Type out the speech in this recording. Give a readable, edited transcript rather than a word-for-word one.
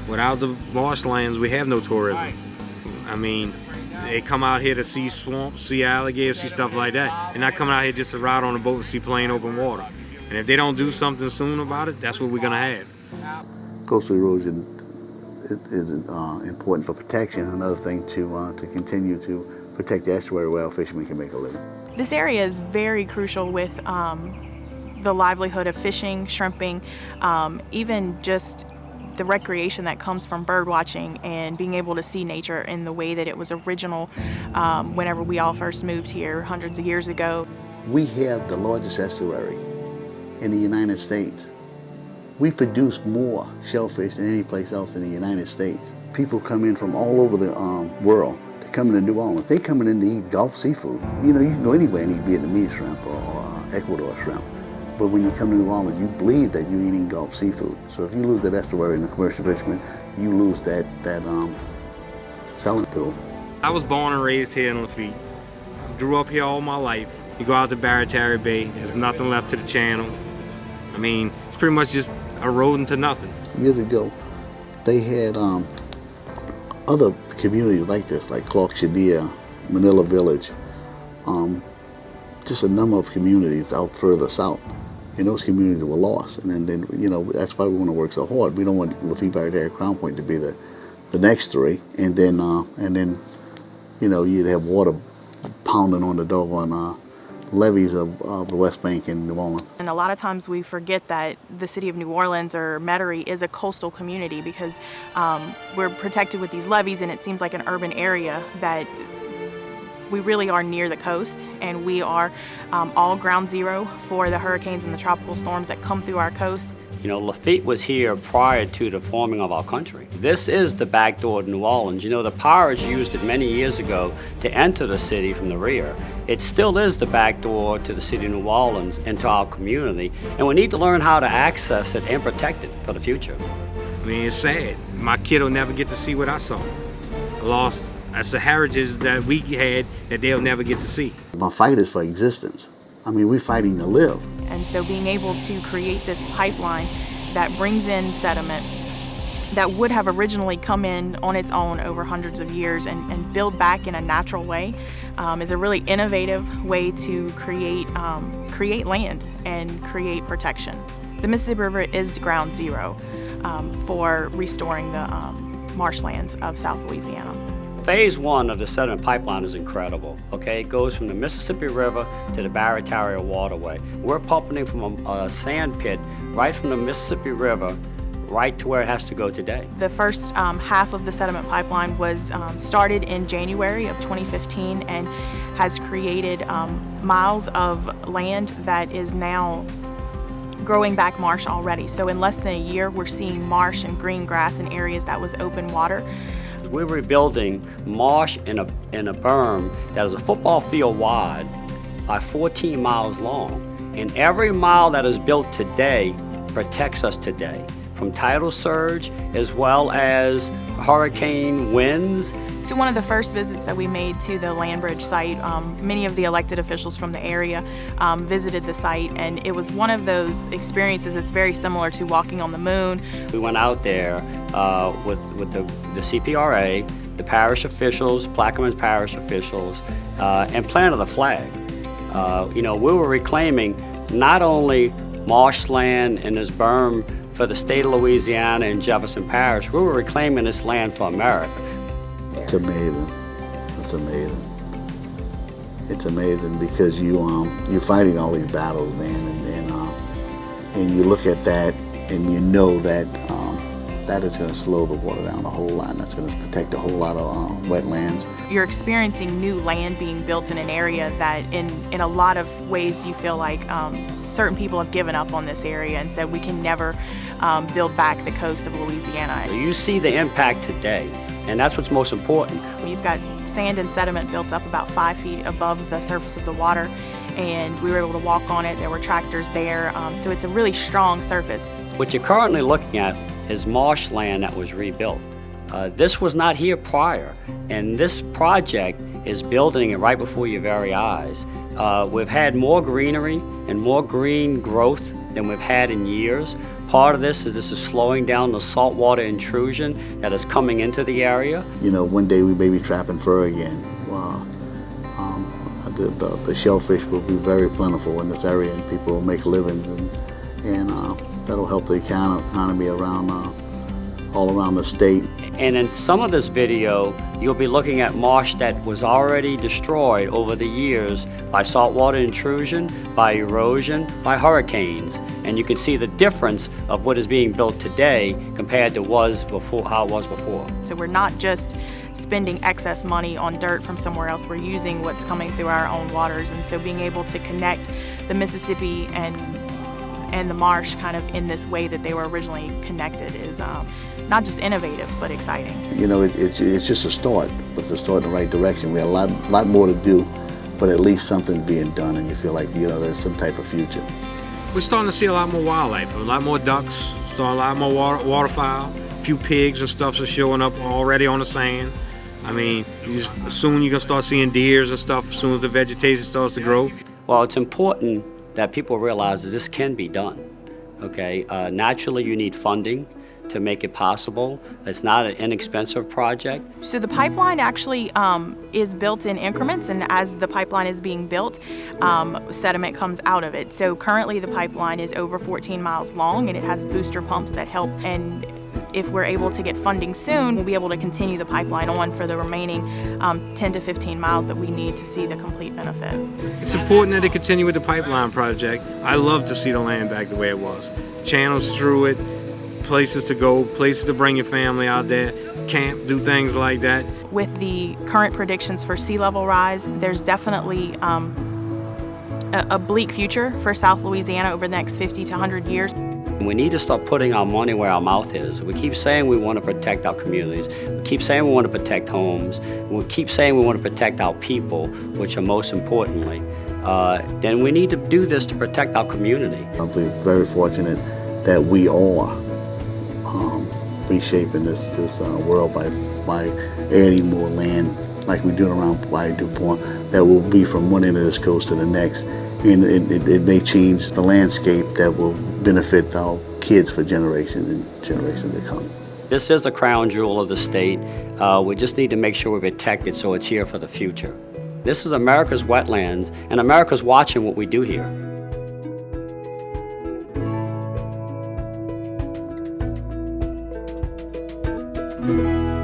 Without the marshlands, we have no tourism. I mean, they come out here to see swamps, see alligators, see stuff like that. They're not coming out here just to ride on a boat and see plain open water. And if they don't do something soon about it, that's what we're gonna have. Coastal erosion is important for protection. Another thing to continue to protect the estuary where our fishermen can make a living. This area is very crucial with the livelihood of fishing, shrimping, even just the recreation that comes from bird watching and being able to see nature in the way that it was original whenever we all first moved here hundreds of years ago. We have the largest estuary in the United States. We produce more shellfish than any place else in the United States. People come in from all over the world to come into New Orleans. They coming in to eat Gulf seafood. You know, you can go anywhere and eat Vietnamese shrimp or Ecuador shrimp. But when you come to New Orleans, you believe that you're eating Gulf seafood. So if you lose that estuary in the commercial fishermen, you lose that selling tool. I was born and raised here in Lafitte. Grew up here all my life. You go out to Barataria Bay, there's nothing left to the channel. I mean, it's pretty much just eroding to nothing. Years ago, they had other communities like this, like Clark Shadia, Manila Village, just a number of communities out further south. And those communities were lost. And then you know, that's why we want to work so hard. We don't want Lafitte, Barataria, Crown Point to be the next three. And then, you know, you'd have water pounding on the doggone levees of the West Bank in New Orleans. And a lot of times we forget that the city of New Orleans or Metairie is a coastal community because we're protected with these levees and it seems like an urban area that we really are near the coast, and we are all ground zero for the hurricanes and the tropical storms that come through our coast. You know, Lafitte was here prior to the forming of our country. This is the back door to New Orleans. You know, the pirates used it many years ago to enter the city from the rear. It still is the back door to the city of New Orleans and to our community, and we need to learn how to access it and protect it for the future. I mean, it's sad. My kid will never get to see what I saw. I lost. That's the heritage that we had that they'll never get to see. My fight is for existence. I mean, we're fighting to live. And so being able to create this pipeline that brings in sediment that would have originally come in on its own over hundreds of years and build back in a natural way is a really innovative way to create land and create protection. The Mississippi River is the ground zero for restoring the marshlands of South Louisiana. Phase one of the sediment pipeline is incredible, okay? It goes from the Mississippi River to the Barataria waterway. We're pumping it from a sand pit right from the Mississippi River right to where it has to go today. The first half of the sediment pipeline was started in January of 2015 and has created miles of land that is now growing back marsh already. So in less than a year, we're seeing marsh and green grass in areas that was open water. We're rebuilding marsh in a berm that is a football field wide by 14 miles long. And every mile that is built today protects us today from tidal surge as well as hurricane winds. So one of the first visits that we made to the land bridge site, many of the elected officials from the area visited the site, and it was one of those experiences that's very similar to walking on the moon. We went out there with the CPRA, the parish officials, Plaquemines parish officials, and planted the flag. You know, we were reclaiming not only marshland and this berm for the state of Louisiana and Jefferson Parish, we were reclaiming this land for America. It's amazing. It's amazing. It's amazing because you're fighting all these battles, man, and you look at that and you know that that is going to slow the water down a whole lot. And that's going to protect a whole lot of wetlands. You're experiencing new land being built in an area that, in a lot of ways, you feel like certain people have given up on this area and said we can never build back the coast of Louisiana. You see the impact today. And that's what's most important. You've got sand and sediment built up about 5 feet above the surface of the water, and we were able to walk on it. There were tractors there, so it's a really strong surface. What you're currently looking at is marshland that was rebuilt. This was not here prior, and this project is building it right before your very eyes. We've had more greenery and more green growth than we've had in years. Part of this is slowing down the saltwater intrusion that is coming into the area. You know, one day we may be trapping fur again. The shellfish will be very plentiful in this area, and people will make livings, and that'll help the economy around all around the state. And in some of this video, you'll be looking at marsh that was already destroyed over the years by saltwater intrusion, by erosion, by hurricanes. And you can see the difference of what is being built today compared to how it was before. So we're not just spending excess money on dirt from somewhere else, we're using what's coming through our own waters. And so being able to connect the Mississippi and the marsh kind of in this way that they were originally connected is not just innovative, but exciting. You know, it's just a start, but it's a start in the right direction. We have a lot more to do, but at least something's being done, and you feel like, you know, there's some type of future. We're starting to see a lot more wildlife, a lot more ducks, starting a lot more waterfowl. A few pigs and stuff are showing up already on the sand. I mean, soon you're gonna start seeing deers and stuff as soon as the vegetation starts to grow. Well, it's important that people realize that this can be done. Okay, naturally you need funding to make it possible. It's not an inexpensive project. So the pipeline actually is built in increments, and as the pipeline is being built, sediment comes out of it. So currently the pipeline is over 14 miles long, and it has booster pumps that help. And if we're able to get funding soon, we'll be able to continue the pipeline on for the remaining 10 to 15 miles that we need to see the complete benefit. It's important that they continue with the pipeline project. I love to see the land back the way it was. Channels through it, places to go, places to bring your family out there, camp, do things like that. With the current predictions for sea level rise, there's definitely a bleak future for South Louisiana over the next 50 to 100 years. We need to start putting our money where our mouth is. We keep saying we want to protect our communities. We keep saying we want to protect homes. We keep saying we want to protect our people, which are most importantly. Then we need to do this to protect our community. I'm very fortunate that we are reshaping this world by adding more land like we do around Bayou DuPont that will be from one end of this coast to the next. And it may change the landscape that will benefit our kids for generations and generations to come. This is the crown jewel of the state. We just need to make sure we protect it so it's here for the future. This is America's wetlands, and America's watching what we do here. Thank you.